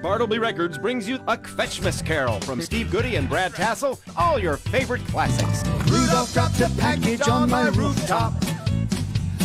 Bartleby Records brings you A Kvetchmas Carol from Steve Goodie and Brad Tassell, all your favorite classics. Rudolph dropped a package on my rooftop.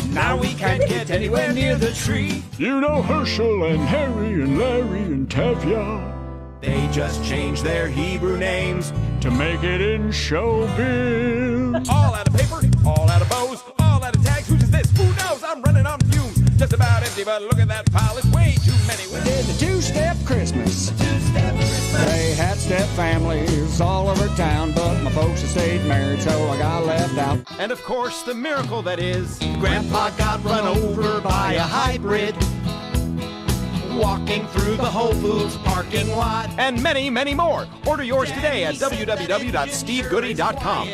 Now we can't get anywhere near the tree. You know Herschel and Harry and Larry and Tevye. They just changed their Hebrew names to make it in showbiz. All out of paper, all out of bows, all out of tags. Who's is this? Who knows? I'm running on fumes. Just about empty, but look at that pile. It's way too many. We did the two-step Christmas. They had step families all over town, but my folks have stayed married, so I got left out. And of course, the miracle that is Grandpa got run over by a hybrid walking through the Whole Foods parking lot. And many, many more. Order yours today at www.stevegoodie.com.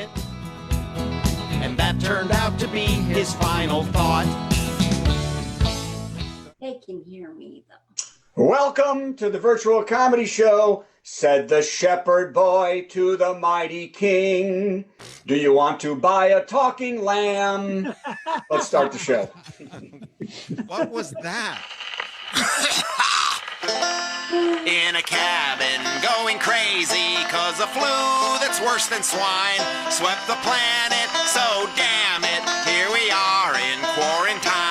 And that turned out to be his final thought. They can hear me, though. Welcome to the virtual comedy show, said the shepherd boy to the mighty king. Do you want to buy a talking lamb? Let's start the show. What was that? In a cabin, going crazy, 'cause a flu that's worse than swine swept the planet, so damn it, here we are in quarantine.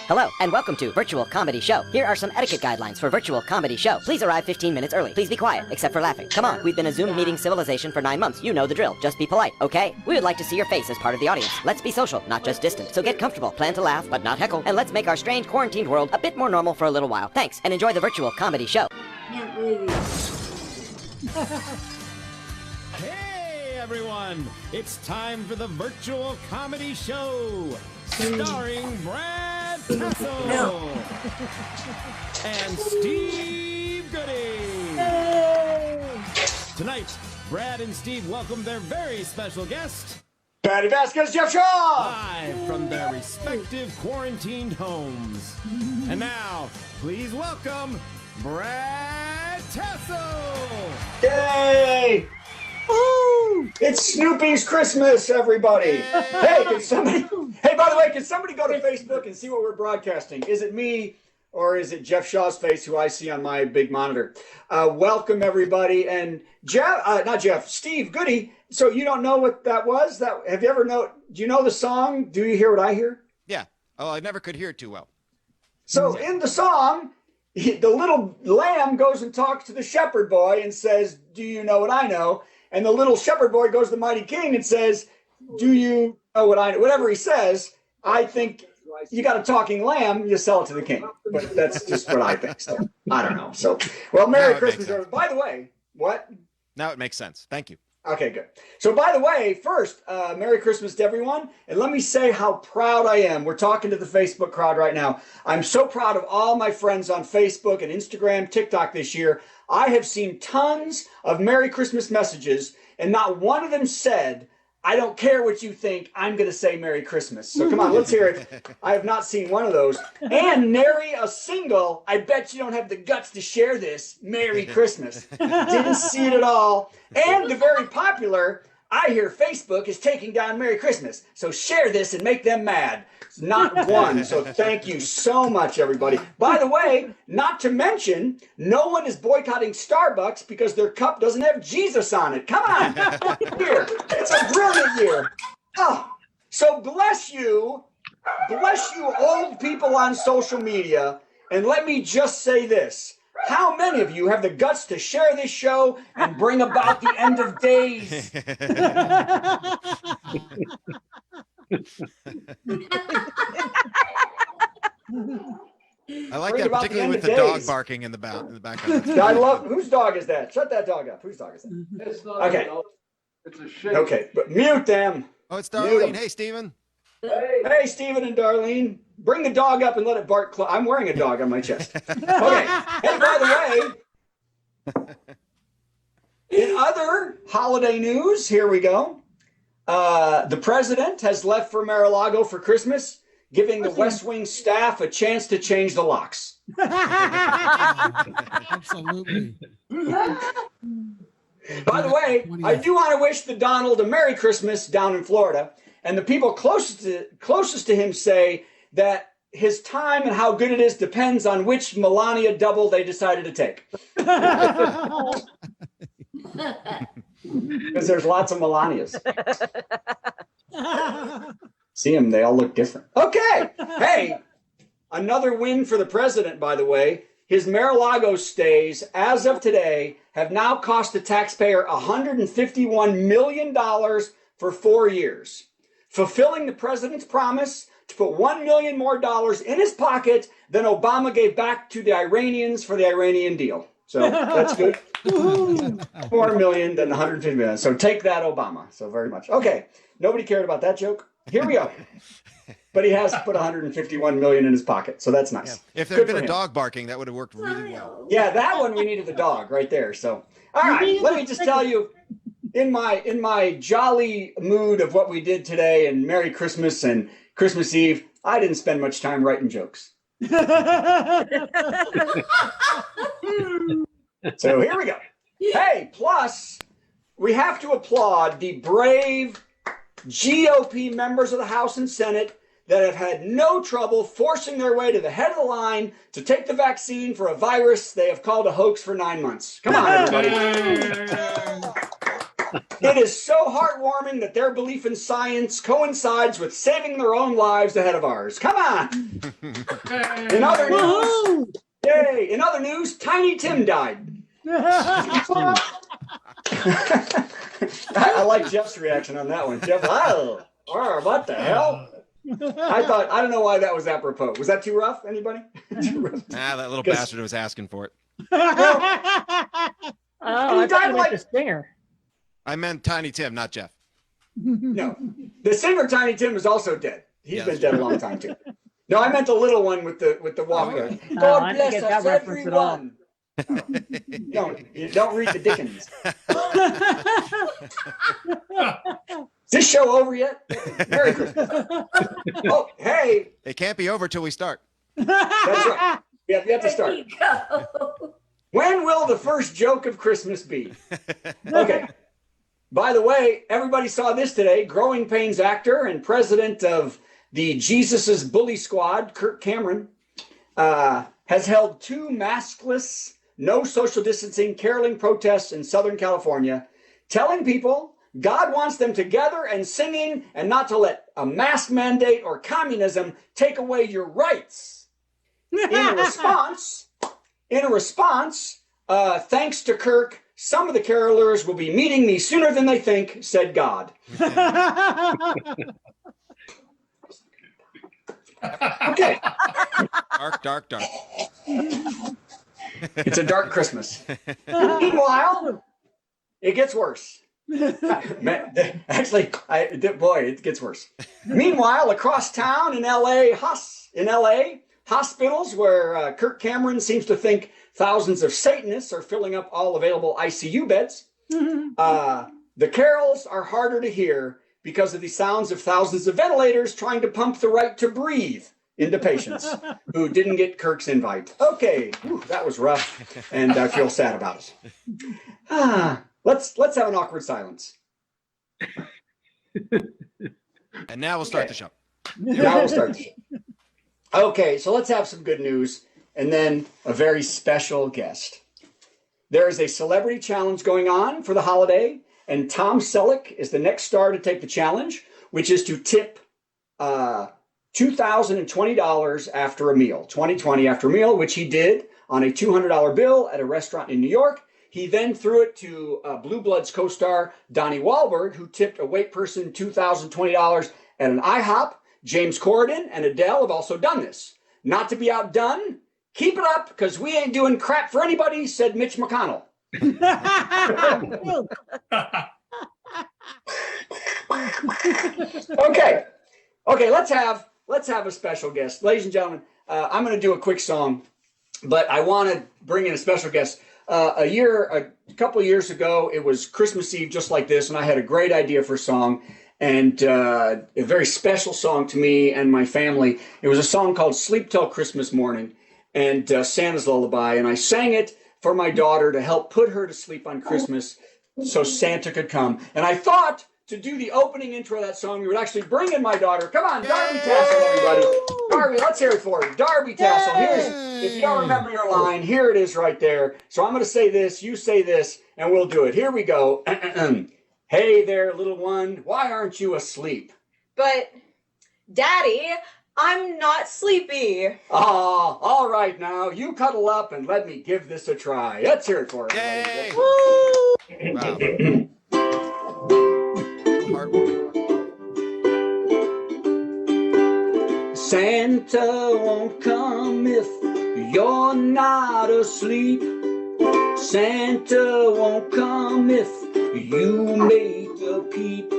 Hello, and welcome to Virtual Comedy Show. Here are some etiquette guidelines for Virtual Comedy Show. Please arrive 15 minutes early. Please be quiet, except for laughing. Come on, we've been a Zoom meeting civilization for 9 months. You know the drill. Just be polite, okay? We would like to see your face as part of the audience. Let's be social, not just distant. So get comfortable, plan to laugh, but not heckle, and let's make our strange quarantined world a bit more normal for a little while. Thanks, and enjoy the Virtual Comedy Show. Can't believe it. Hey, everyone! It's time for the Virtual Comedy Show, starring Brad Tassell and Steve Goodie. Tonight, Brad and Steve welcome their very special guest, Patti, Vasques, Jeff Shaw! live from their respective quarantined homes. And now, please welcome Brad Tassell. Yay! Woo! It's Snoopy's Christmas, everybody. Hey, by the way, can somebody go to Facebook and see what we're broadcasting? Is it me or is it Jeff Shaw's face, who I see on my big monitor? Welcome, everybody. And Steve Goodie. So you don't know what that was? Do you know the song? Do you hear what I hear? Yeah. Oh, I never could hear it too well. So in the song, the little lamb goes and talks to the shepherd boy and says, do you know what I know? And the little shepherd boy goes to the mighty king and says, do you know what I know? Whatever he says, I think you got a talking lamb, you sell it to the king. But that's just what I think. So I don't know. So, well, Merry Christmas. By the way, what? Now it makes sense. Thank you. Okay, good. So, by the way, first, Merry Christmas to everyone. And let me say how proud I am. We're talking to the Facebook crowd right now. I'm so proud of all my friends on Facebook and Instagram, TikTok this year. I have seen tons of Merry Christmas messages, and not one of them said, I don't care what you think, I'm going to say Merry Christmas. So come on, let's hear it. I have not seen one of those. And nary a single, I bet you don't have the guts to share this, Merry Christmas. Didn't see it at all. And the very popular, I hear Facebook is taking down Merry Christmas. So share this and make them mad. Not one. So thank you so much, everybody. By the way, not to mention, no one is boycotting Starbucks because their cup doesn't have Jesus on it. Come on. Here. It's a brilliant year. Oh, so bless you old people on social media. And let me just say this. How many of you have the guts to share this show and bring about the end of days? I like that, particularly with the dog barking in the background. I love. Whose dog is that? Shut that dog up. Whose dog is that? It's not Okay. It's a shame. Okay, but mute them. Oh, it's Darlene. Hey, Steven. Hey, Stephen and Darlene. Bring the dog up and let it bark. I'm wearing a dog on my chest. Okay. Hey, by the way, in other holiday news, here we go. The president has left for Mar-a-Lago for Christmas, giving the West Wing staff a chance to change the locks. Absolutely. By the way, I do want to wish the Donald a Merry Christmas down in Florida. And the people closest to him say that his time and how good it is depends on which Melania double they decided to take. Because there's lots of Melanias. See them, they all look different. Okay, hey, another win for the president, by the way. His Mar-a-Lago stays, as of today, have now cost the taxpayer $151 million for 4 years, fulfilling the president's promise to put $1 million more in his pocket than Obama gave back to the Iranians for the Iranian deal. So that's good. $4 million than $150 million. So take that, Obama. So very much. Okay. Nobody cared about that joke. Here we go. But he has put $151 million in his pocket. So that's nice. Yeah. If there had been a dog barking, that would have worked really well. Yeah, that one we needed the dog right there. So, all right, let me just tell you, in my jolly mood of what we did today and Merry Christmas and Christmas Eve, I didn't spend much time writing jokes. So here we go. Hey, plus, we have to applaud the brave GOP members of the House and Senate that have had no trouble forcing their way to the head of the line to take the vaccine for a virus they have called a hoax for 9 months. Come on, everybody. It is so heartwarming that their belief in science coincides with saving their own lives ahead of ours. Come on. In other news, yay! In other news, Tiny Tim died. I like Jeff's reaction on that one. Jeff, oh, what the hell? I don't know why that was apropos. Was that too rough? Anybody? Too rough? That little bastard was asking for it. I died like the singer. I meant Tiny Tim, not Jeff. No, the singer Tiny Tim is also dead. He's been dead a long time too. No, I meant the little one with the walker. God bless us, everyone. You don't read the Dickens. Is this show over yet? Merry Christmas. Oh, hey. It can't be over till we start. That's right. We have to start. When will the first joke of Christmas be? Okay. By the way, everybody saw this today. Growing Pains actor and president of the Jesus's Bully Squad, Kirk Cameron, has held 2 maskless, no social distancing caroling protests in Southern California, telling people God wants them together and singing and not to let a mask mandate or communism take away your rights. In a response, thanks to Kirk, some of the carolers will be meeting me sooner than they think, said God. Okay. Dark. It's a dark Christmas. Meanwhile, it gets worse. Actually, it gets worse. Meanwhile, across town in LA, hospitals where Kirk Cameron seems to think thousands of Satanists are filling up all available ICU beds. The carols are harder to hear because of the sounds of thousands of ventilators trying to pump the right to breathe into patients who didn't get Kirk's invite. Okay, that was rough, and I feel sad about it. Let's have an awkward silence. And now we'll start the show. Now we'll start the show. Okay, so let's have some good news and then a very special guest. There is a celebrity challenge going on for the holiday, and Tom Selleck is the next star to take the challenge, which is to tip $2,020 after a meal, $20 after a meal, which he did on a $200 bill at a restaurant in New York. He then threw it to Blue Bloods co-star Donnie Wahlberg, who tipped a wait person $2,020 at an IHOP. James Corden and Adele have also done this. Not to be outdone, keep it up, because we ain't doing crap for anybody, said Mitch McConnell. Okay, let's have a special guest. Ladies and gentlemen, I'm going to do a quick song, but I want to bring in a special guest. A couple of years ago, it was Christmas Eve just like this, and I had a great idea for a song, and a very special song to me and my family. It was a song called Sleep Till Christmas Morning, and Santa's Lullaby, and I sang it for my daughter to help put her to sleep on Christmas so Santa could come. And I thought to do the opening intro of that song, we would actually bring in my daughter. Come on, Darby Tassell, everybody. Darby, let's hear it for her. Darby Tassell. If you don't remember your line, here it is right there. So I'm going to say this, you say this, and we'll do it. Here we go. Hey there, little one. Why aren't you asleep? But, Daddy, I'm not sleepy. Ah, all right now. You cuddle up and let me give this a try. Let's hear it for her. Yay! Woo! Wow. Heartwarming. Santa won't come if you're not asleep. Santa won't come if you make a peep.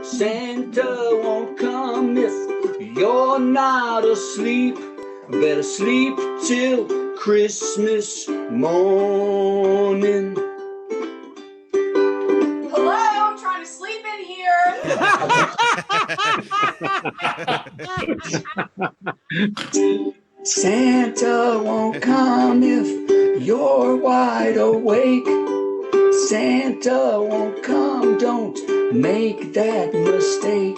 Santa won't come if you're not asleep. Better sleep till Christmas morning. Hello, I'm trying to sleep in here. Santa won't come if you're wide awake. Santa won't come, don't make that mistake.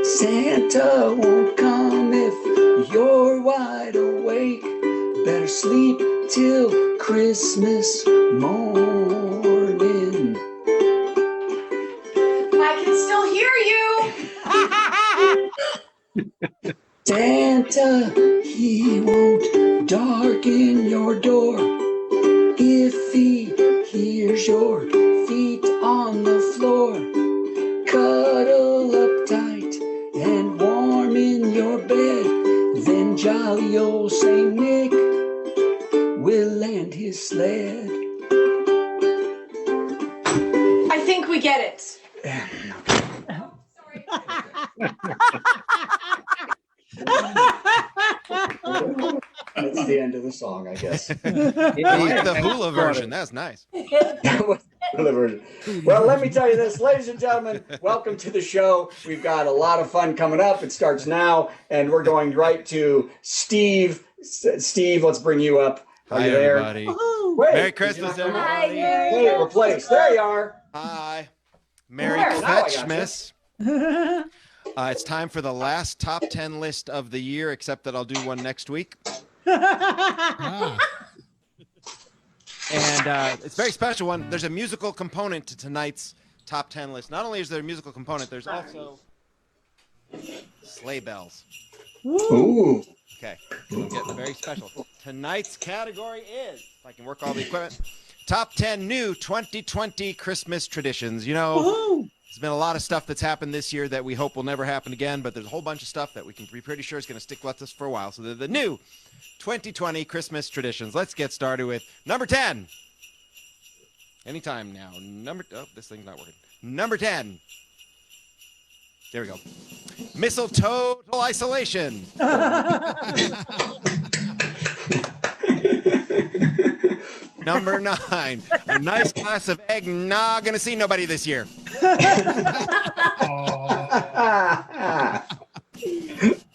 Santa won't come if you're wide awake. Better sleep till Christmas morning. I can still hear you. Santa, he won't darken your door if he hears your feet on the floor. Cuddle up tight and warm in your bed. Then jolly old Saint Nick will land his sled. I think we get it. Sorry. That's the end of the song, I guess. The hula version. That's nice. Well, let me tell you this, ladies and gentlemen, welcome to the show. We've got a lot of fun coming up. It starts now, and we're going right to Steve. Steve, let's bring you up. Are Hi, you there? everybody. Wait, Merry Christmas, everybody. Wait, replace. There you are. Hi. Merry There, now I got you. Kvetchmas. It's time for the last top 10 list of the year, except that I'll do one next week. And it's a very special one. There's a musical component to tonight's top 10 list. Not only is there a musical component, there's also sleigh bells. Ooh. Okay, so I'm getting very special. Tonight's category is, if I can work all the equipment, top 10 new 2020 Christmas traditions. You know, there's been a lot of stuff that's happened this year that we hope will never happen again, but there's a whole bunch of stuff that we can be pretty sure is going to stick with us for a while. So they're the new 2020 Christmas traditions. Let's get started with number 10. Anytime now. Oh, this thing's not working. Number 10. There we go. Mistletoe isolation. Number 9. A nice glass of eggnog. Gonna see nobody this year.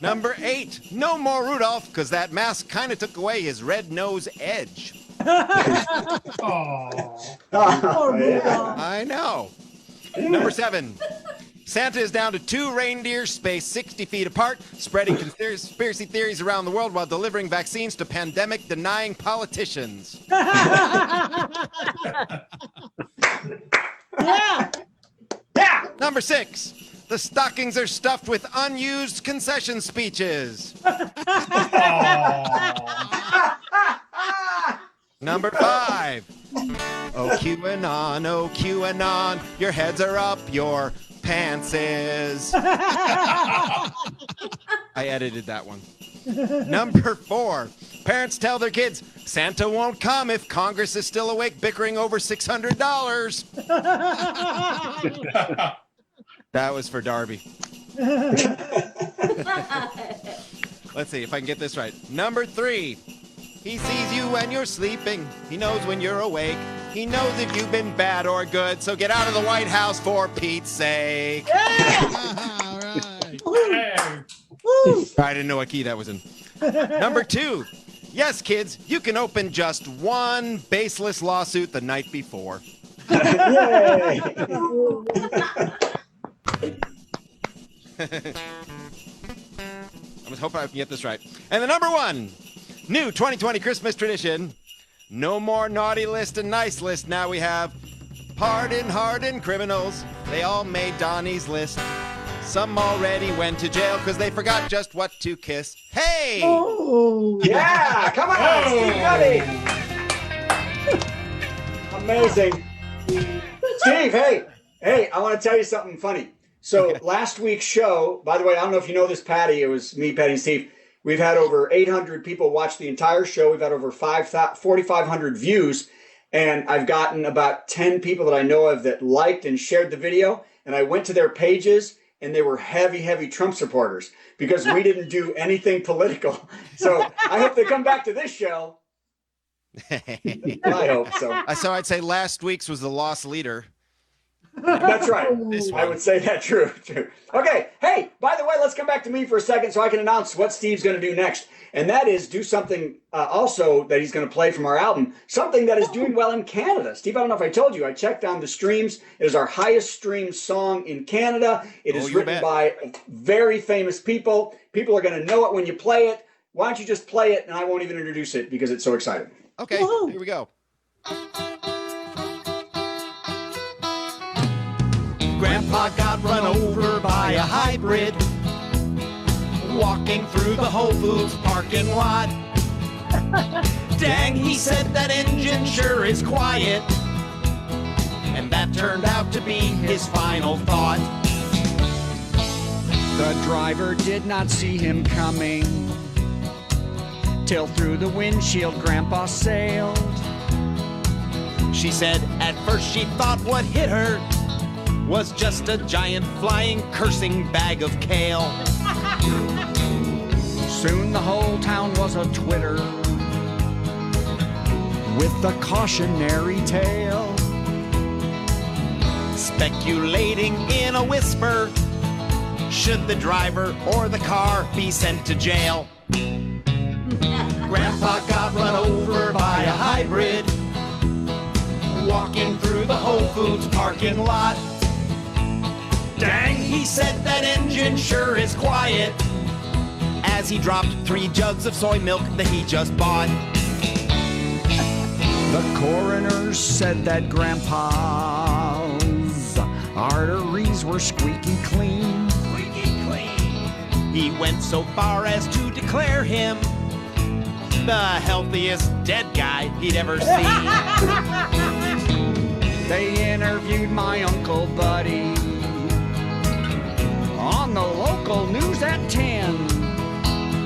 Number 8. No more Rudolph, because that mask kind of took away his red nose edge. I know. Number 7. Santa is down to 2 reindeers spaced 60 feet apart, spreading conspiracy theories around the world while delivering vaccines to pandemic-denying politicians. Yeah. Number 6. The stockings are stuffed with unused concession speeches. Number 5. Oh, QAnon, your heads are up your pantses. I edited that one. Number 4. Parents tell their kids Santa won't come if Congress is still awake bickering over $600. That was for Darby. Let's see if I can get this right. Number 3. He sees you when you're sleeping. He knows when you're awake. He knows if you've been bad or good. So get out of the White House for Pete's sake. All right. I didn't know what key that was in. Number 2. Yes, kids, you can open just one baseless lawsuit the night before. Yay! I was hoping I could get this right. And the number one new 2020 Christmas tradition. No more naughty list and nice list. Now we have pardon hardened criminals. They all made Donnie's list. Some already went to jail because they forgot just what to kiss. Hey! Oh. Yeah, come on, Steve Goodie. Amazing. Steve, hey, I want to tell you something funny. So last week's show, by the way, I don't know if you know this, Patti, it was me, Patti, and Steve. We've had over 800 people watch the entire show. We've had over 4,500 views. And I've gotten about 10 people that I know of that liked and shared the video. And I went to their pages, and they were heavy, heavy Trump supporters because we didn't do anything political. So I hope they come back to this show. I hope so. So I'd say last week's was the lost leader. That's right. I would say that true. Okay. Hey, by the way, let's come back to me for a second so I can announce what Steve's going to do next. And that is do something also that he's going to play from our album, something that is doing well in Canada. Steve, I don't know if I told you, I checked on the streams. It is our highest streamed song in Canada. It is written by very famous people. People are going to know it when you play it. Why don't you just play it and I won't even introduce it because it's so exciting. Okay, here we go. Grandpa got run over by a hybrid walking through the Whole Foods parking lot. Dang, he said that engine sure is quiet. And that turned out to be his final thought. The driver did not see him coming till through the windshield Grandpa sailed. She said at first she thought what hit her was just a giant flying cursing bag of kale. Soon the whole town was a twitter with the cautionary tale, speculating in a whisper, should the driver or the car be sent to jail? Grandpa got run over by a hybrid walking through the Whole Foods parking lot. Dang, he said that engine sure is quiet as he dropped 3 jugs of soy milk that he just bought. The coroner said that Grandpa's arteries were squeaky clean. Squeaky clean. He went so far as to declare him the healthiest dead guy he'd ever seen. They interviewed my Uncle Buddy on the local news at 10.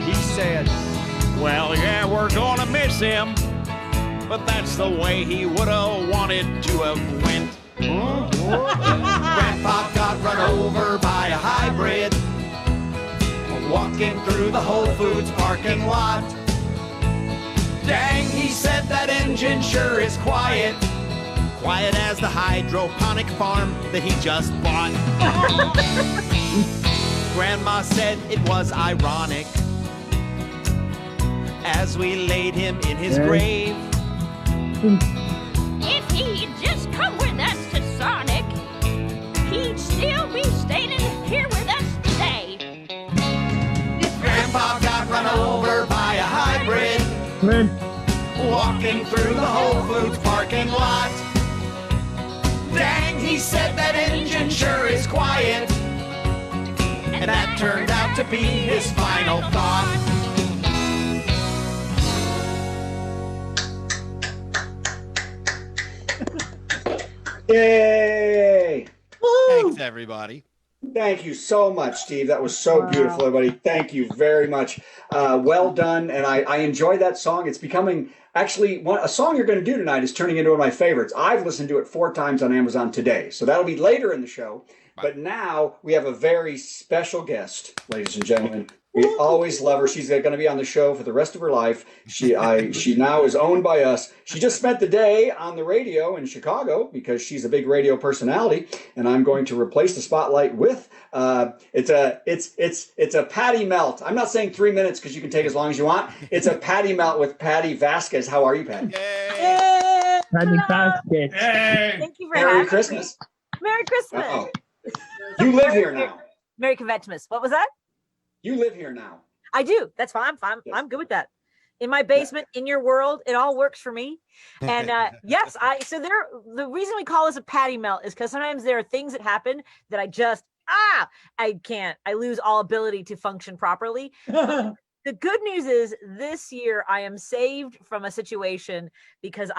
He said, well, yeah, we're gonna miss him, but that's the way he would've wanted to have went. Grandpa got run over by a hybrid walking through the Whole Foods parking lot. Dang, he said that engine sure is quiet. Quiet as the hydroponic farm that he just bought. Grandma said it was ironic as we laid him in his grave. If he'd just come with us to Sonic, he'd still be staying here with us today. Grandpa got run over by a hybrid walking through the Whole Foods parking lot. Dang, he said that engine sure is quiet. And that turned out to be his final thought. Yay! Thanks, everybody. Thank you so much, Steve. That was so beautiful, everybody. Thank you very much. Well done. And I enjoyed that song. It's becoming actually a song you're going to do tonight is turning into one of my favorites. I've listened to it 4 times on Amazon today. So that'll be later in the show. But now we have a very special guest, ladies and gentlemen. We always love her. She's going to be on the show for the rest of her life. She now is owned by us. She just spent the day on the radio in Chicago because she's a big radio personality, and I'm going to replace the spotlight with it's a Patti melt. I'm not saying 3 minutes because you can take as long as you want. It's a Patti melt with Patti Vasques. How are you, Patti? Yay! Happy Vasques. Thank you for Merry having Christmas. me. Merry Christmas. Uh-oh. You live here now. Merry Kvetchmas. What was that? You live here now. I do. That's fine. I'm good with that. In my basement, in your world, it all works for me. And yes, the reason we call this a Patti melt is because sometimes there are things that happen that I can't. I lose all ability to function properly. The good news is this year I am saved from a situation because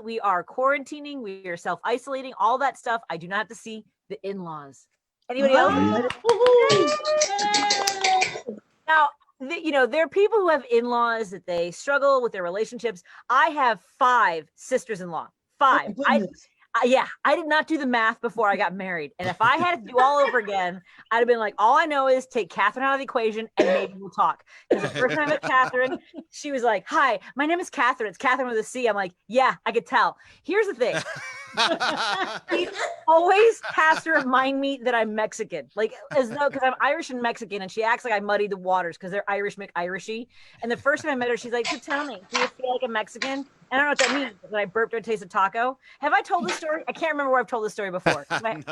we are quarantining, we are self-isolating, all that stuff. I do not have to see the in-laws. Anybody else? Now, there are people who have in-laws that they struggle with their relationships. I have 5 sisters-in-law. 5. I did not do the math before I got married. And if I had to do all over again, I'd have been like, all I know is take Catherine out of the equation and maybe we'll talk. Because the first time I met Catherine, she was like, hi, my name is Catherine. It's Catherine with a C. I'm like, yeah, I could tell. Here's the thing. She always has to remind me that I'm Mexican, like as though because I'm Irish and Mexican, and she acts like I muddied the waters because they're Irish McIrishy. And the first time I met her, she's like, "So tell me, do you feel like a Mexican?" And I don't know what that means. When I burped or tasted taco. Have I told this story? I can't remember where I've told this story before. I've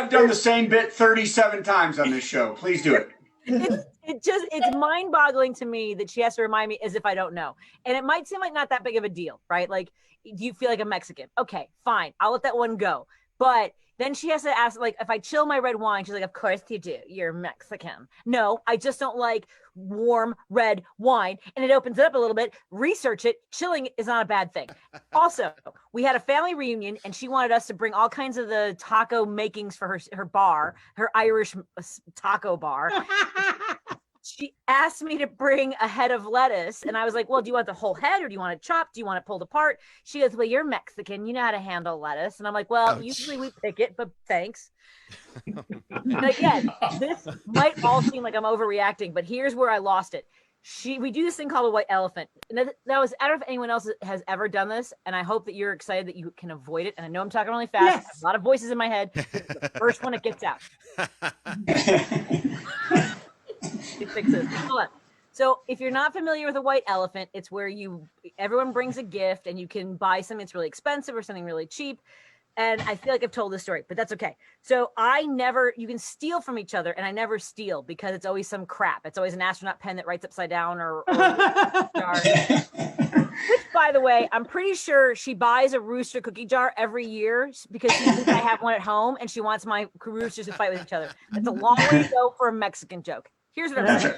done the same bit 37 times on this show. Please do it. It's mind-boggling to me that she has to remind me as if I don't know. And it might seem like not that big of a deal, right? Like, do you feel like a Mexican? Okay, fine. I'll let that one go. But then she has to ask, like, if I chill my red wine, she's like, of course you do. You're Mexican. No, I just don't like warm red wine. And it opens it up a little bit. Research it. Chilling is not a bad thing. Also, we had a family reunion and she wanted us to bring all kinds of the taco makings for her bar, her Irish taco bar. She asked me to bring a head of lettuce. And I was like, well, do you want the whole head or do you want it chopped? Do you want it pulled apart? She goes, well, you're Mexican. You know how to handle lettuce. And I'm like, well, usually we pick it, but thanks. And again, this might all seem like I'm overreacting, but here's where I lost it. We do this thing called a white elephant. And that was, I don't know if anyone else has ever done this. And I hope that you're excited that you can avoid it. And I know I'm talking really fast. Yes. A lot of voices in my head. The first one, it gets out. It fixes. Hold on. So if you're not familiar with a white elephant, it's where everyone brings a gift and you can buy something that's really expensive or something really cheap. And I feel like I've told this story, but that's okay. So you can steal from each other and I never steal because it's always some crap. It's always an astronaut pen that writes upside down or which, by the way, I'm pretty sure she buys a rooster cookie jar every year because she thinks I have one at home and she wants my roosters to fight with each other. That's a long way to go for a Mexican joke. Here's what I'm saying.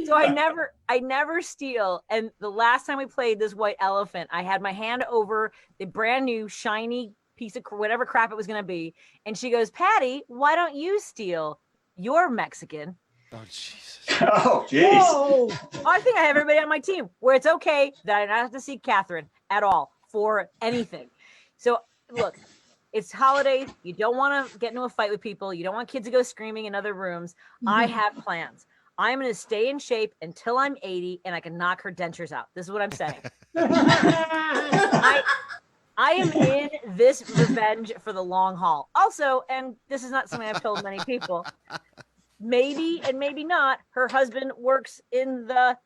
So I never steal. And the last time we played this white elephant, I had my hand over the brand new shiny piece of whatever crap it was going to be. And she goes, Patti, why don't you steal? You're Mexican. Oh, Jesus. Oh, jeez. I think I have everybody on my team where it's okay that I don't have to see Catherine at all for anything. So look. It's holidays. You don't want to get into a fight with people. You don't want kids to go screaming in other rooms. I have plans. I'm going to stay in shape until I'm 80 and I can knock her dentures out. This is what I'm saying. I am in this revenge for the long haul. Also, and this is not something I've told many people, maybe and maybe not, her husband works in the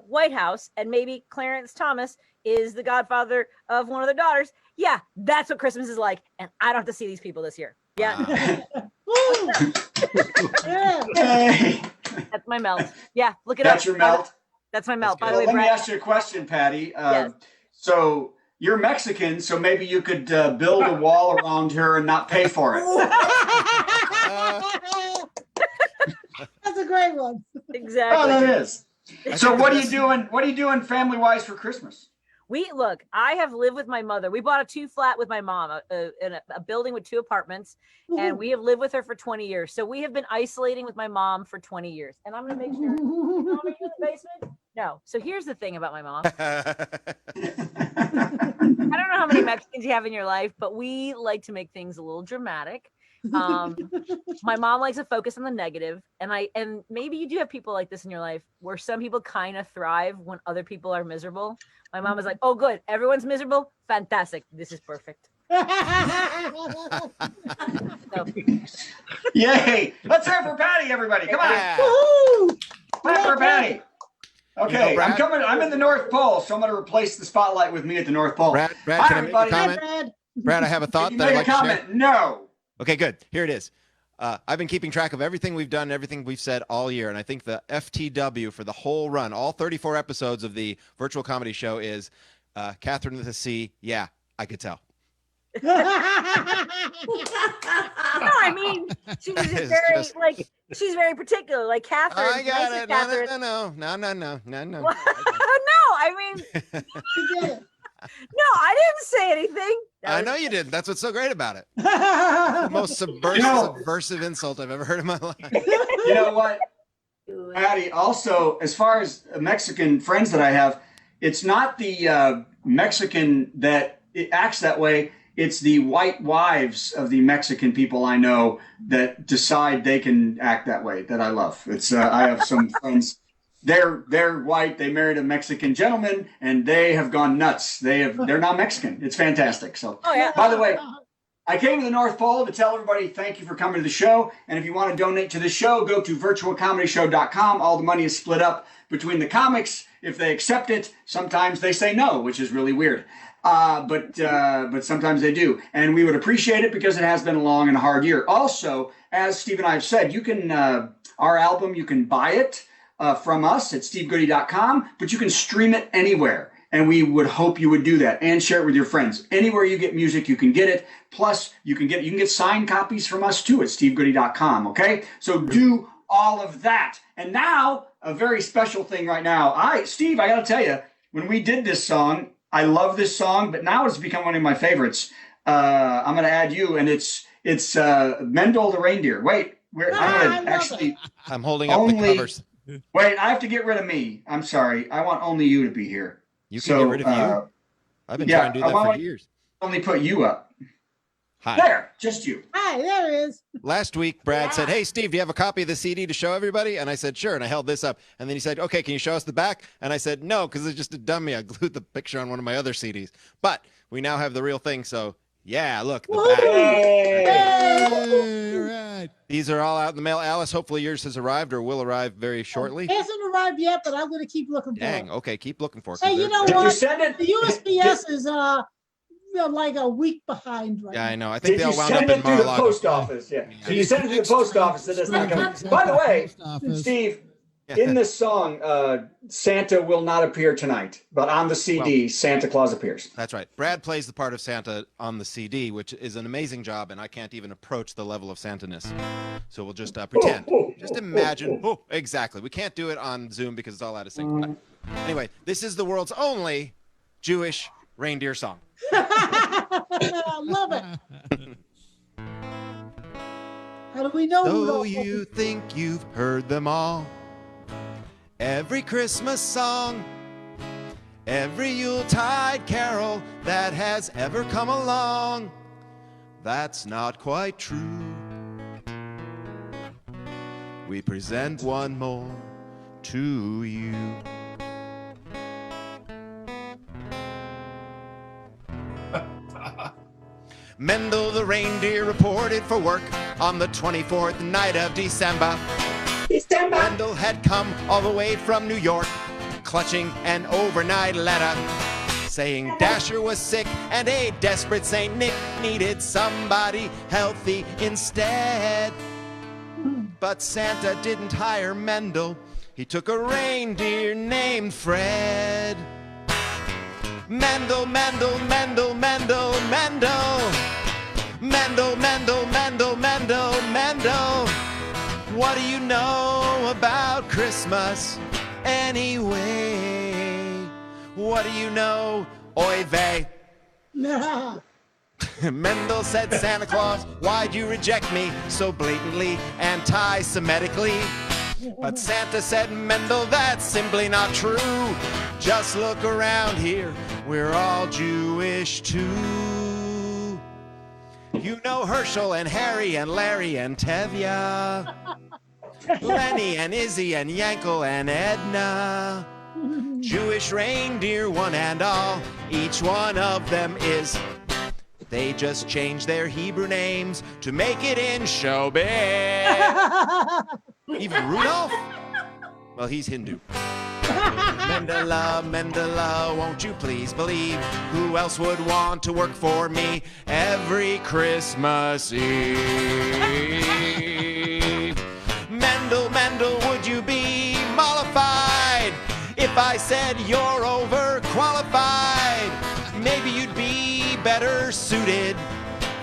White House and maybe Clarence Thomas is the godfather of one of their daughters. Yeah, that's what Christmas is like. And I don't have to see these people this year. Yeah. Hey. That's my melt. Yeah, look it That's up. your melt? That's my melt. By the Well, way, let me ask you a question, Patti. Yes. So you're Mexican, so maybe you could build a wall around her and not pay for it. That's a great one. Exactly. Oh, that is. So what are you doing? What are you doing family-wise for Christmas? I have lived with my mother. We bought a 2-flat with my mom, in a building with 2 apartments, and we have lived with her for 20 years. So we have been isolating with my mom for 20 years. And I'm going to make sure. Mom, are you in the basement? No. So here's the thing about my mom. I don't know how many Mexicans you have in your life, but we like to make things a little dramatic. My mom likes to focus on the negative, and maybe you do have people like this in your life where some people kind of thrive when other people are miserable. My mom is like, oh good, everyone's miserable, fantastic, this is perfect. So. Yay, let's hear it for Patti, everybody, come on. Clap for Patti. Okay, Brad? I'm coming. I'm in the North Pole, so I'm going to replace the spotlight with me at the North Pole. Brad, Hi, can I make a everybody. comment? Brad, I have a thought Can you that I'd make like a to share. comment? No. Okay, good. Here it is. I've been keeping track of everything we've done, everything we've said all year, and I think the FTW for the whole run, all 34 episodes of the virtual comedy show is Catherine with a C. Yeah, I could tell. No, I mean, she's It's very just- she's very particular. Like Catherine. I got nice it. Catherine. No. No, I mean, no, I didn't say anything. I know you did. That's what's so great about it. The most subversive insult I've ever heard in my life. You know what, Patti? Also, as far as Mexican friends that I have, it's not the Mexican that it acts that way. It's the white wives of the Mexican people I know that decide they can act that way that I love. It's I have some friends. They're white. They married a Mexican gentleman, and they have gone nuts. They're not Mexican. It's fantastic. So, by the way, I came to the North Pole to tell everybody thank you for coming to the show. And if you want to donate to the show, go to virtualcomedyshow.com. All the money is split up between the comics. If they accept it, sometimes they say no, which is really weird. But sometimes they do. And we would appreciate it because it has been a long and hard year. Also, as Steve and I have said, you can, our album, you can buy it from us at stevegoodie.com, but you can stream it anywhere. And we would hope you would do that and share it with your friends. Anywhere you get music, you can get it. Plus, you can get signed copies from us too at stevegoodie.com. Okay? So do all of that. And now, a very special thing right now. Steve, I got to tell you, when we did this song, I love this song, but now it's become one of my favorites. I'm going to add you, and it's Mendel the Reindeer. Wait, I'm holding up the covers. Wait, I have to get rid of me. I'm sorry. I want only you to be here. You can get rid of you. I've been trying to do that for years. Only put you up. Hi. There, just you. Hi, there it is. Last week, Brad said, "Hey, Steve, do you have a copy of the CD to show everybody?" And I said, "Sure." And I held this up. And then he said, "Okay, can you show us the back?" And I said, "No, because it's just a dummy. I glued the picture on one of my other CDs." But we now have the real thing. So, yeah, look, the back. Hey, right. These are all out in the mail. Alice, hopefully yours has arrived or will arrive very shortly. It hasn't arrived yet, but I'm going to keep looking for Dang, it. okay, keep looking for it. Hey, you know Did you what? send it? The USPS is like a week behind right Yeah, now. I know. I think Did they you all wound up send in it to the Mar-a-Lago. post office? Yeah. So you send it to the post office, and it's not coming. By the way, Steve, in this song, Santa will not appear tonight, but on the CD, Santa Claus appears. That's right. Brad plays the part of Santa on the CD, which is an amazing job, and I can't even approach the level of Santa-ness. So we'll just pretend. Just imagine. Oh, exactly. We can't do it on Zoom because it's all out of sync. But anyway, this is the world's only Jewish reindeer song. I love it. How do we know? Though you think you've heard them all, every Christmas song, every Yuletide carol that has ever come along, that's not quite true. We present one more to you. Mendel the reindeer reported for work on the 24th night of December. Mendel had come all the way from New York, clutching an overnight letter, saying Dasher was sick and a desperate Saint Nick needed somebody healthy instead. But Santa didn't hire Mendel. He took a reindeer named Fred. Mendel, Mendel, Mendel, Mendel, Mendel. Mendel, Mendel, Mendel, Mendel, Mendel. What do you know about Christmas anyway? What do you know, oy vey? Mendel said, Santa Claus, why'd you reject me so blatantly anti-Semitically? But Santa said, Mendel, that's simply not true. Just look around here, we're all Jewish too. You know Herschel and Harry and Larry and Tevya, Lenny and Izzy and Yankel and Edna. Jewish reindeer, one and all, each one of them is. They just changed their Hebrew names to make it in showbiz. Even Rudolph? Well, he's Hindu. Mendela, won't you please believe? Who else would want to work for me every Christmas Eve? Mendel, would you be mollified if I said you're overqualified? Maybe you'd be better suited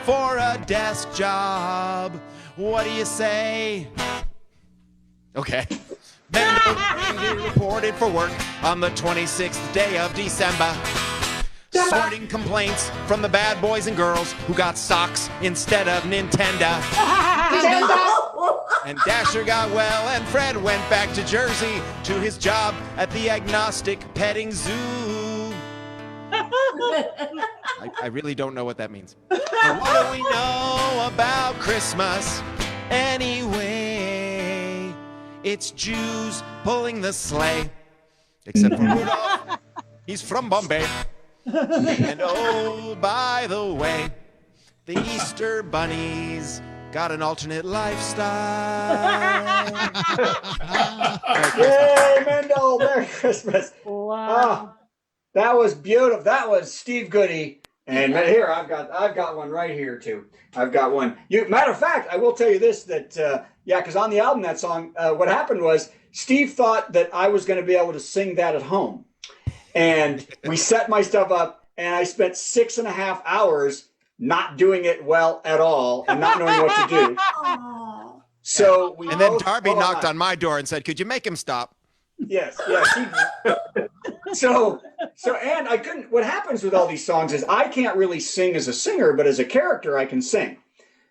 for a desk job. What do you say? Okay. Mendel reported for work on the 26th day of December, sorting complaints from the bad boys and girls who got socks instead of Nintendo. And Dasher got well, and Fred went back to Jersey to his job at the agnostic petting zoo. I really don't know what that means. But what do we know about Christmas anyway? It's Jews pulling the sleigh, except for Rudolph. He's from Bombay. And oh, by the way, the Easter bunnies got an alternate lifestyle. Yay, Mendel! Merry Christmas! Wow. That was beautiful. That was Steve Goodie. And here, I've got one right here too. I've got one. Matter of fact, I will tell you this, that because on the album, that song, what happened was Steve thought that I was going to be able to sing that at home. And we set my stuff up, and I spent 6.5 hours not doing it well at all and not knowing what to do. So and then Darby knocked on my door and said, "Could you make him stop?" Yes. So and I couldn't. What happens with all these songs is I can't really sing as a singer, but as a character, I can sing.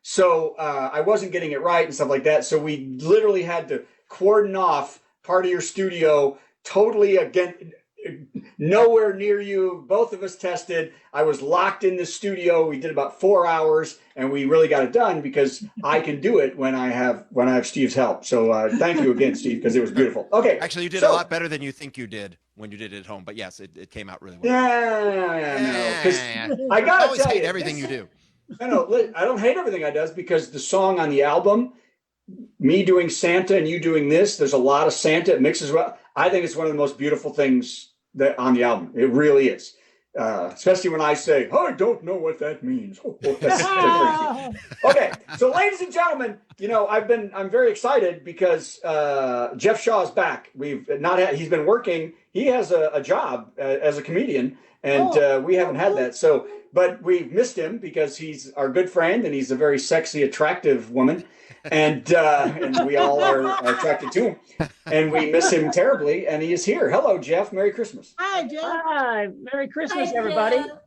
So I wasn't getting it right and stuff like that. So we literally had to cordon off part of your studio totally again. Nowhere near you. Both of us tested. I was locked in the studio. We did about 4 hours, and we really got it done because I can do it when I have Steve's help. So thank you again, Steve, because it was beautiful. Okay. Actually, you did a lot better than you think you did when you did it at home. But yes, it came out really well. Yeah. I gotta always tell hate you, everything you do. I don't hate everything I does because the song on the album, me doing Santa and you doing this, there's a lot of Santa. It mixes well. I think it's one of the most beautiful things that on the album. It really is. Especially when I say, "Oh, I don't know what that means." Okay, so ladies and gentlemen, I'm very excited because Jeff Shaw's back. He's been working. He has a job as a comedian, and we haven't had that. So, but we missed him because he's our good friend and he's a very sexy, attractive woman. And we all are attracted to him, and we miss him terribly. And he is here. Hello, Jeff. Merry Christmas. Hi, Jeff. Hi, Merry Christmas, Hi, everybody. Jeff.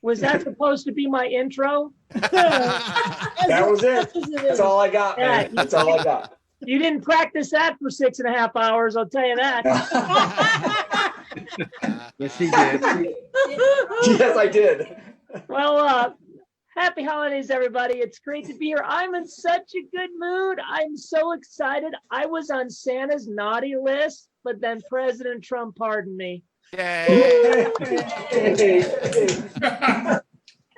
Was that supposed to be my intro? That was it. That's all I got, man. That's all I got. You didn't practice that for 6.5 hours, I'll tell you that. Yes, he did. Yes, I did. Well, happy holidays, everybody. It's great to be here. I'm in such a good mood. I'm so excited. I was on Santa's naughty list, but then President Trump pardoned me. Yay!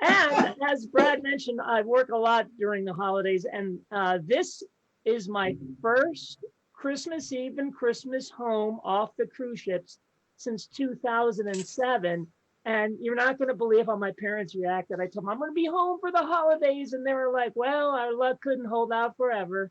And as Brad mentioned, I work a lot during the holidays, and this is my first Christmas Eve and Christmas home off the cruise ships since 2007. And you're not going to believe how my parents reacted. I told them, I'm going to be home for the holidays. And they were like, well, our luck couldn't hold out forever.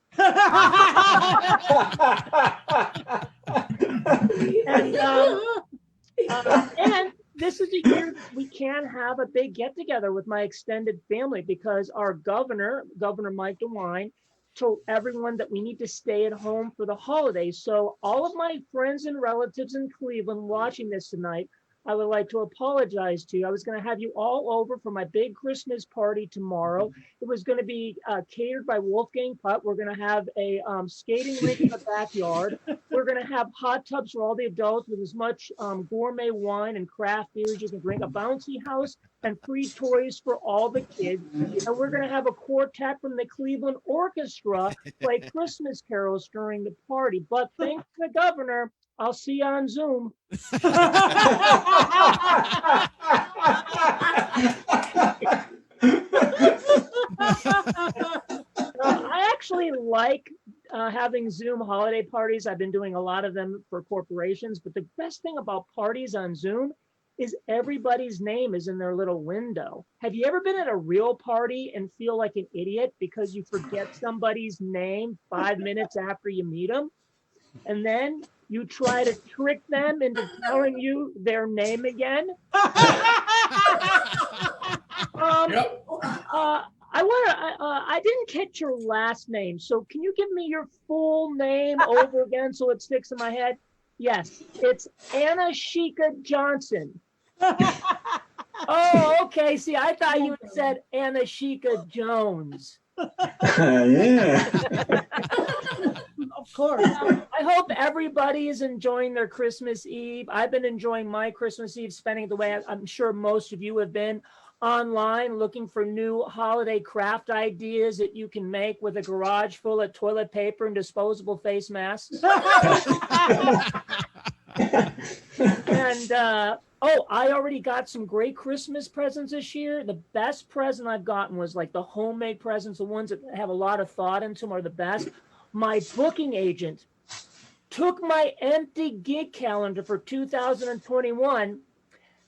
And this is a year we can have a big get together with my extended family because our Governor Mike DeWine, told everyone that we need to stay at home for the holidays. So all of my friends and relatives in Cleveland watching this tonight, I would like to apologize to you. I was going to have you all over for my big Christmas party tomorrow. It was going to be catered by Wolfgang Putt. We're going to have a skating rink in the backyard. We're going to have hot tubs for all the adults with as much gourmet wine and craft beers you can drink, a bouncy house, and free toys for all the kids. And we're going to have a quartet from the Cleveland Orchestra play Christmas carols during the party. But thanks to the governor, I'll see you on Zoom. I actually like having Zoom holiday parties. I've been doing a lot of them for corporations, but the best thing about parties on Zoom is everybody's name is in their little window. Have you ever been at a real party and feel like an idiot because you forget somebody's name 5 minutes after you meet them? And then you try to trick them into telling you their name again? I didn't catch your last name, so can you give me your full name over again so it sticks in my head? Yes, it's Anna Sheikha Johnson. Oh, okay. See, I thought you had said Anna Sheikha Jones. Yeah. Of course. I hope everybody is enjoying their Christmas Eve. I've been enjoying my Christmas Eve, spending it the way I'm sure most of you have been, online looking for new holiday craft ideas that you can make with a garage full of toilet paper and disposable face masks. And I already got some great Christmas presents this year. The best present I've gotten was like the homemade presents. The ones that have a lot of thought into them are the best. My booking agent took my empty gig calendar for 2021,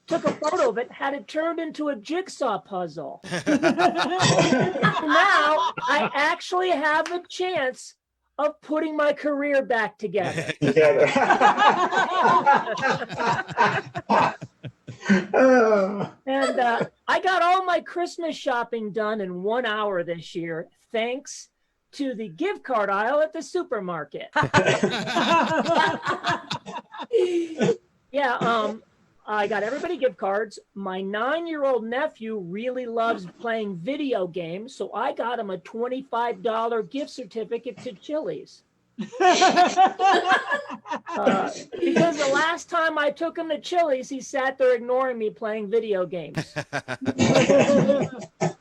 took a photo of it, had it turned into a jigsaw puzzle. Now I actually have a chance of putting my career back together. And I got all my Christmas shopping done in 1 hour this year, thanks to the gift card aisle at the supermarket. Yeah, I got everybody gift cards. My 9-year-old nephew really loves playing video games, so I got him a $25 gift certificate to Chili's. Because the last time I took him to Chili's, he sat there ignoring me playing video games.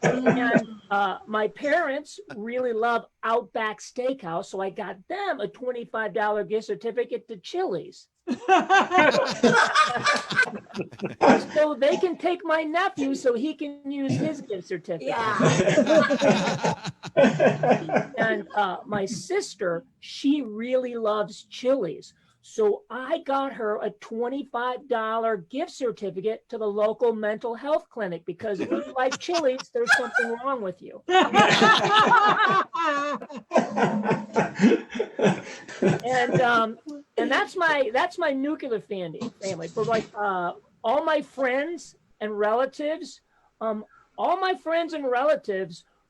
And my parents really love Outback Steakhouse, so I got them a $25 gift certificate to Chili's. So they can take my nephew so he can use his gift certificate. Yeah. And my sister, she really loves Chili's. So I got her a $25 gift certificate to the local mental health clinic because if you like Chili's, there's something wrong with you. And that's my nuclear family. For like all my friends and relatives,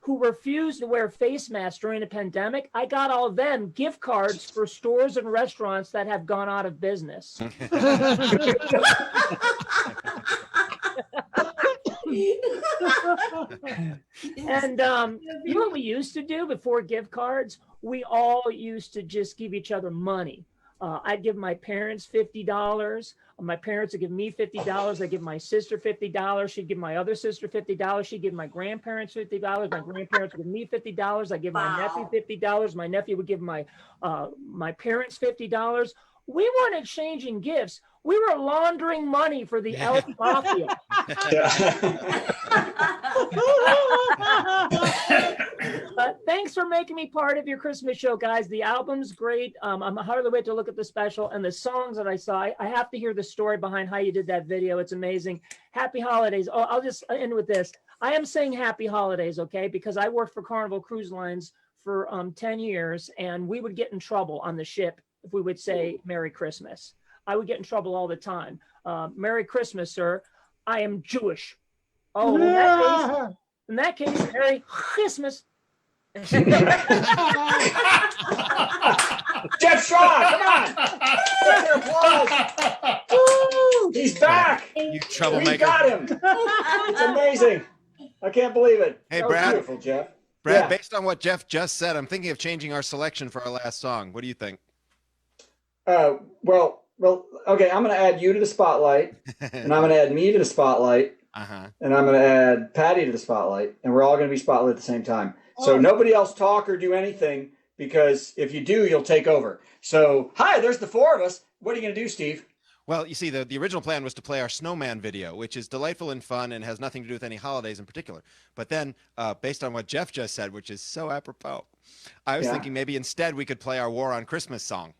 who refused to wear face masks during the pandemic, I got all of them gift cards for stores and restaurants that have gone out of business. And you know what we used to do before gift cards? We all used to just give each other money. I'd give my parents $50. My parents would give me $50. I'd give my sister $50. She'd give my other sister $50. She'd give my grandparents $50. My grandparents would give me $50. I'd give my nephew $50. My nephew would give my parents $50. We weren't exchanging gifts. We were laundering money for the Elf Mafia. Thanks for making me part of your Christmas show, guys. The album's great. I'm hardly wait to look at the special and the songs that I saw. I have to hear the story behind how you did that video. It's amazing. Happy holidays. Oh, I'll just end with this. I am saying happy holidays, okay? Because I worked for Carnival Cruise Lines for 10 years, and we would get in trouble on the ship if we would say Merry Christmas. I would get in trouble all the time. Merry Christmas, sir. I am Jewish. Oh, in that case, Merry Christmas. Jeff Shaw, come on. Get your applause. Woo, he's back. You troublemaker. We got him. It's amazing. I can't believe it. Hey, that Brad. Beautiful, Jeff. Brad, based on what Jeff just said, I'm thinking of changing our selection for our last song. What do you think? Well, okay, I'm going to add you to the spotlight, and I'm going to add me to the spotlight, and I'm going to add Patti to the spotlight, and we're all going to be spotlight at the same time. So nobody else talk or do anything, because if you do, you'll take over. So, hi, there's the four of us. What are you going to do, Steve? Well, you see, the original plan was to play our snowman video, which is delightful and fun and has nothing to do with any holidays in particular. But then, based on what Jeff just said, which is so apropos, I was thinking maybe instead we could play our War on Christmas song.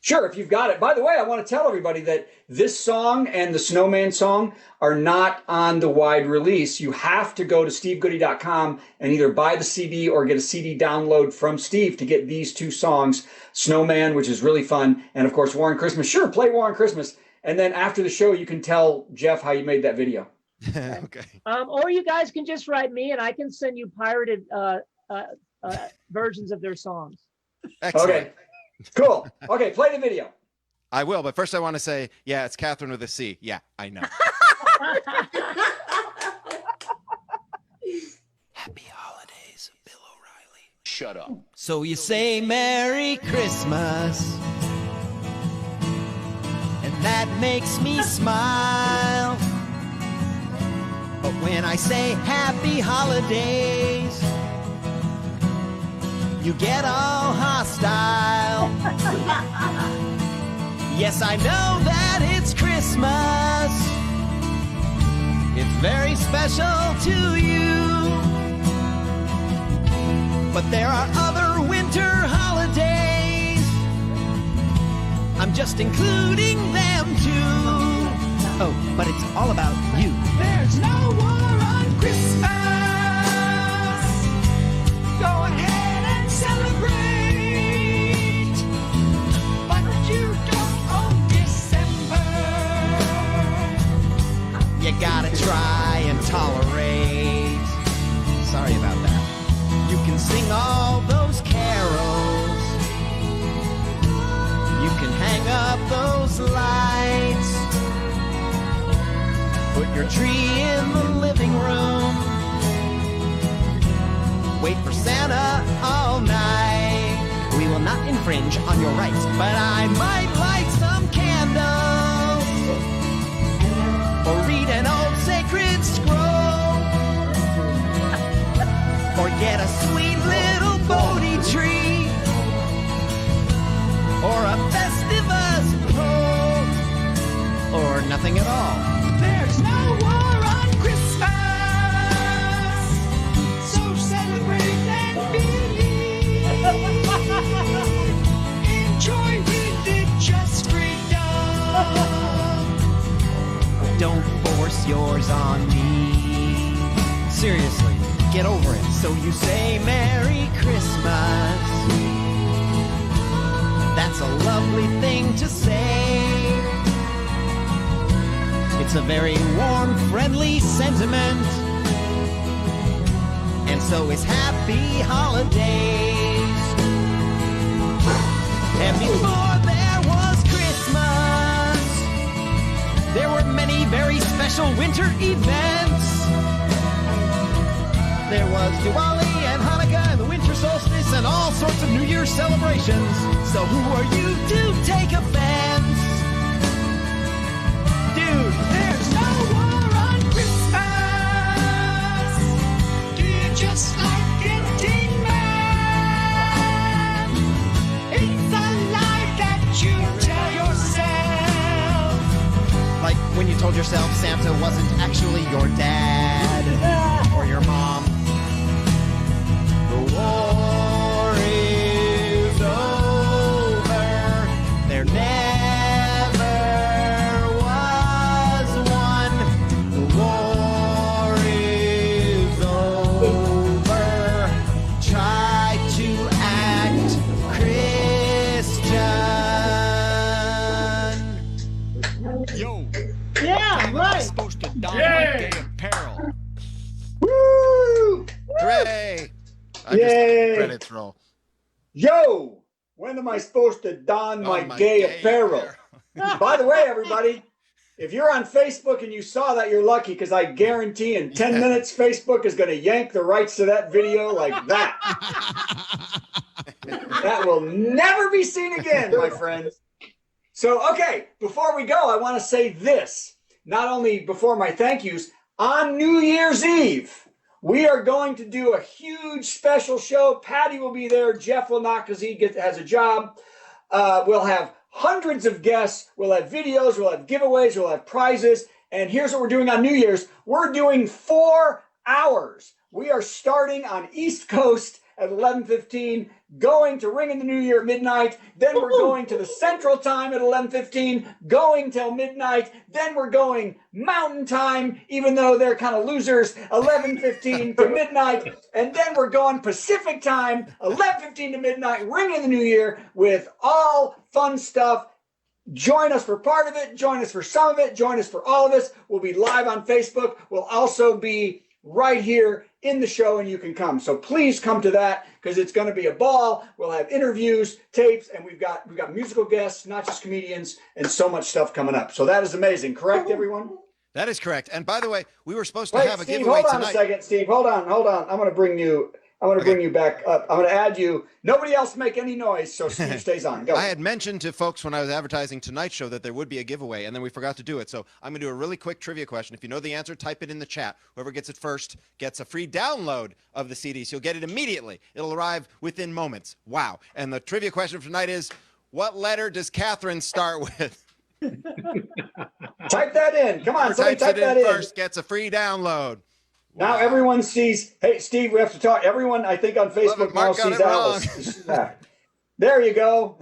Sure, if you've got it. By the way, I want to tell everybody that this song and the Snowman song are not on the wide release. You have to go to stevegoodie.com and either buy the CD or get a CD download from Steve to get these two songs, Snowman, which is really fun, and of course War on Christmas. Sure, play War on Christmas. And then after the show, you can tell Jeff how you made that video. Okay. Or you guys can just write me and I can send you pirated versions of their songs. Excellent. Okay. Cool. Okay, play the video. I will, but first I want to say, yeah, it's Catherine with a C. Yeah, I know. Happy holidays, Bill O'Reilly. Shut up. So you say Merry Christmas, and that makes me smile. But when I say Happy Holidays, you get all hostile. Yes, I know that it's Christmas. It's very special to you. But there are other winter holidays. I'm just including them too. Oh, but it's all about you. There's no war on Christmas. Go ahead and celebrate. But you don't own December. You gotta try and tolerate. Sorry about that. You can sing all those carols. You can hang up those lights. Put your tree in the living room. Wait for Santa all night. We will not infringe on your rights, but I might light some candles or read an old sacred scroll or get a sweet little Bodhi tree or a Festivus pole or nothing at all. There's no war on Christmas. So celebrate and believe. Enjoy religious freedom. Don't force yours on me. Seriously, get over it. So you say Merry Christmas. That's a lovely thing to say. It's a very warm, friendly sentiment. And so is Happy Holidays. And before there was Christmas, there were many very special winter events. There was Diwali and Hanukkah and the winter solstice and all sorts of New Year's celebrations. So who are you to take offense? Dude, there's no war on Christmas. Do you just like getting mad? It's a lie that you tell yourself. like when you told yourself Santa wasn't actually your dad or your mom. The war is over. There never was one. The war is over. Try to act Christian. Yo. Yeah, right. Supposed to don my gay apparel. Woo! Hooray! I Yay! just let credits roll. Yo, when am I supposed to don my gay apparel? By the way, everybody, if you're on Facebook and you saw that, you're lucky, because I guarantee in 10 minutes, Facebook is going to yank the rights to that video like that. That will never be seen again, my friends. So, okay, before we go, I want to say this. Not only before my thank yous, on New Year's Eve, we are going to do a huge special show. Patti will be there. Jeff will not, because he has a job. We'll have hundreds of guests. We'll have videos, we'll have giveaways, we'll have prizes. And here's what we're doing on New Year's. We're doing 4 hours. We are starting on East Coast at 11:15, going to ring in the New Year at midnight. Then we're going to the Central Time at 11:15, going till midnight. Then we're going Mountain Time, even though they're kind of losers, 11:15 to midnight. And then we're going Pacific Time, 11:15 to midnight, ring in the New Year with all fun stuff. Join us for part of it. Join us for some of it. Join us for all of us. We'll be live on Facebook. We'll also be right here in the show, and you can come. So please come to that because it's going to be a ball. We'll have interviews, tapes, and we've got musical guests, not just comedians, and so much stuff coming up. So that is amazing. Correct, everyone? That is correct. And by the way, we were supposed to have a giveaway tonight. Hold on a second, Steve. Hold on. I'm going to bring you. Bring you back up. I'm going to add you. Nobody else make any noise, so Steve stays on. Go. I had mentioned to folks when I was advertising tonight's show that there would be a giveaway, and then we forgot to do it. So I'm going to do a really quick trivia question. If you know the answer, type it in the chat. Whoever gets it first gets a free download of the CD. So you'll get it immediately. It'll arrive within moments. Wow. And the trivia question for tonight is, what letter does Catherine start with? Type that in. Come on, somebody type that in. First gets a free download. Now everyone sees, hey, Steve, we have to talk. Everyone, I think, on Facebook now sees Alice. There you go.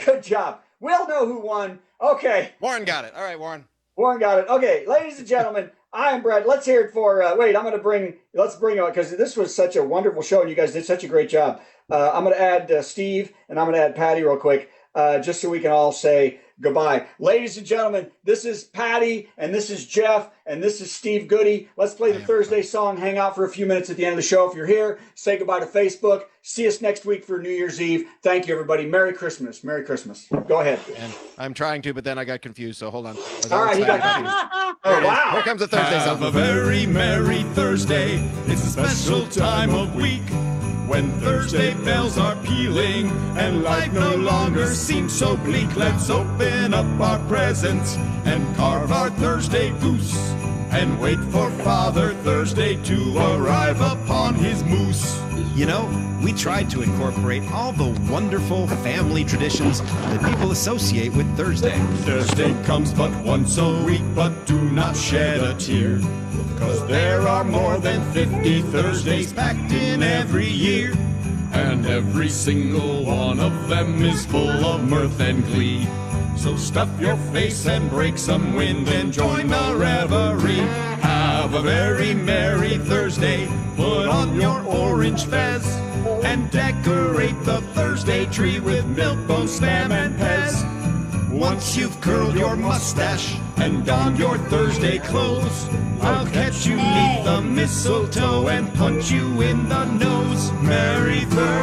Good job. We'll know who won. Okay. Warren got it. All right, Warren. Warren got it. Okay, ladies and gentlemen, I am Brad. Let's hear it for, let's bring on, because this was such a wonderful show, and you guys did such a great job. I'm going to add Steve, and I'm going to add Patti real quick, just so we can all say goodbye. Ladies and gentlemen, this is Patti, and this is Jeff, and this is Steve Goodie. Let's play the Thursday song, hang out for a few minutes at the end of the show. If you're here, say goodbye to Facebook. See us next week for New Year's Eve. Thank you, everybody. Merry Christmas. Merry Christmas. Go ahead. And I'm trying to, but then I got confused, so hold on. All right, he got confused. Oh, wow. Here comes the Thursday song. Have a very merry Thursday. It's a special time of week when Thursday bells are pealing and life no longer seems so bleak. Let's open up our presents and carve our Thursday goose and wait for Father Thursday to arrive upon his moose. You know, we tried to incorporate all the wonderful family traditions that people associate with Thursday. Thursday comes but once a week, but do not shed a tear, 'cause there are more than 50 Thursdays packed in every year, and every single one of them is full of mirth and glee. So stuff your face and break some wind and join the revelry. Have a very merry Thursday. Put on your orange fez and decorate the Thursday tree with milk, bone, spam, and pez. Once you've curled your mustache and donned your Thursday clothes, I'll catch you 'neath the mistletoe and punch you in the nose. Merry Thursday.